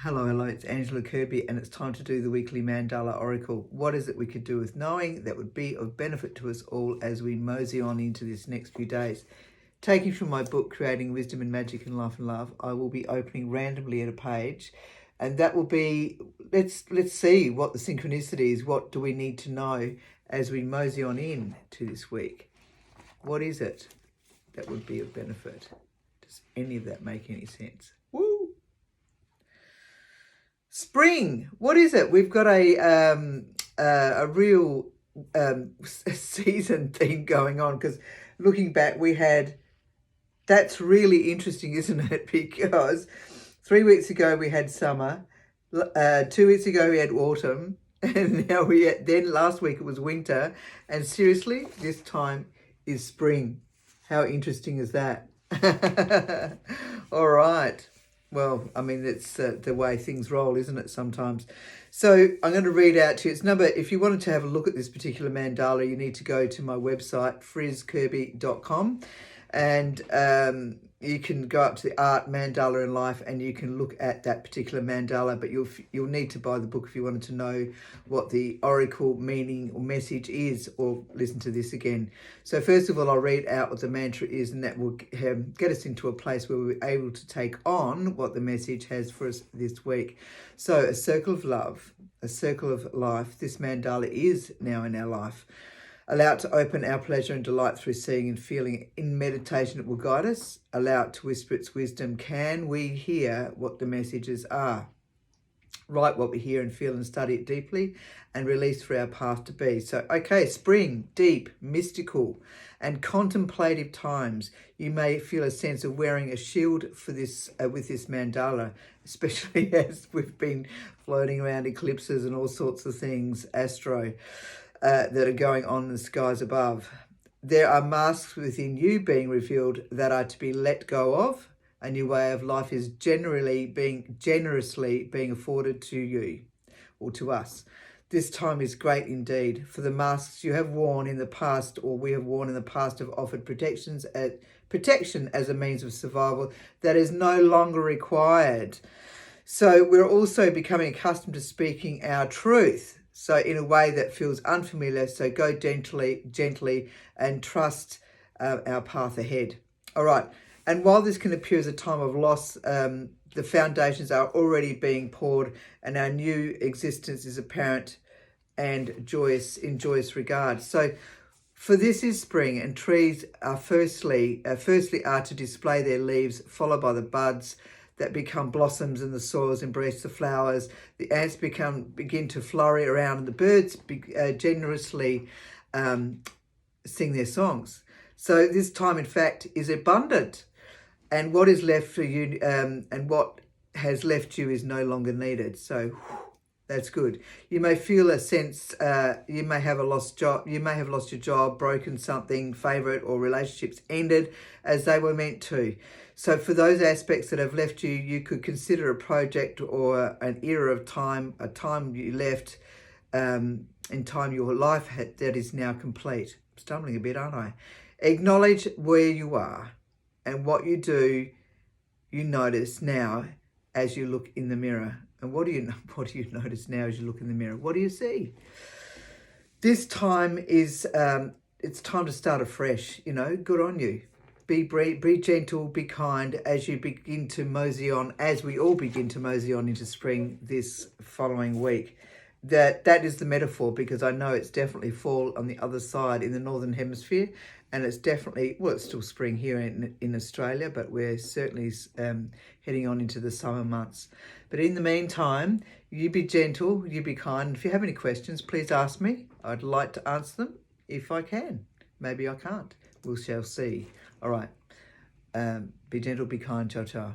Hello, it's Angela Kirby, and it's time to do the weekly Mandala Oracle. What is it we could do with knowing that would be of benefit to us all as we mosey on into this next few days? Taking from my book, Creating Wisdom and Magic in Life and Love, I will be opening randomly at a page, and that will be, let's see what the synchronicities, what do we need to know as we mosey on in to this week. What is it that would be of benefit? Does any of that make any sense? Woo! Spring, what is it? We've got a real season theme going on, because looking back, that's really interesting, isn't it? Because 3 weeks ago we had summer, 2 weeks ago we had autumn, and then last week it was winter, and seriously, this time is spring. How interesting is that? All right. Well, I mean, it's the way things roll, isn't it, sometimes? So I'm going to read out to you. If you wanted to have a look at this particular mandala, you need to go to my website, frizzkirby.com, and you can go up to the art mandala in life and you can look at that particular mandala, but you'll need to buy the book if you wanted to know what the oracle meaning or message is, or listen to this again. So first of all, I'll read out what the mantra is, and that will get us into a place where we're able to take on what the message has for us this week. So a circle of love, a circle of life. This mandala is now in our life. Allow it to open our pleasure and delight through seeing and feeling. In meditation, it will guide us. Allow it to whisper its wisdom. Can we hear what the messages are? Write what we hear and feel and study it deeply, and release for our path to be. So, okay, spring, deep, mystical and contemplative times. You may feel a sense of wearing a shield for this with this mandala, especially as we've been floating around eclipses and all sorts of things, astro, that are going on in the skies above. There are masks within you being revealed that are to be let go of. A new way of life is generously being afforded to you, or to us. This time is great indeed, for the masks you have worn in the past, or we have worn in the past, have offered protection as a means of survival that is no longer required. So we're also becoming accustomed to speaking our truth, so in a way that feels unfamiliar. So go gently and trust our path ahead. All right. And while this can appear as a time of loss, the foundations are already being poured, and our new existence is apparent and in joyous regard. So for this is spring, and trees are firstly are to display their leaves, followed by the buds that become blossoms, and the soils embrace the flowers. The ants begin to flurry around, and the birds generously sing their songs. So this time, in fact, is abundant, and what is left for you, and what has left you, is no longer needed. So that's good. You may feel a sense, you may have lost your job, broken something, favourite or relationships ended as they were meant to. So for those aspects that have left you, you could consider a project or an era of time, a time you left in time your life that is now complete. I'm stumbling a bit, aren't I? Acknowledge where you are and what you do, you notice now as you look in the mirror. And what do you notice now as you look in the mirror? What do you see? This time is, it's time to start afresh. Good on you. Be gentle, be kind as you begin to mosey on, as we all begin to mosey on into spring this following week. That is the metaphor, because I know it's definitely fall on the other side in the Northern Hemisphere, and it's definitely, well, it's still spring here in Australia, but we're certainly heading on into the summer months. But in the meantime, you be gentle, you be kind. If you have any questions, please ask me. I'd like to answer them if I can. Maybe I can't. We shall see. All right. Be gentle, be kind. Ciao, ciao.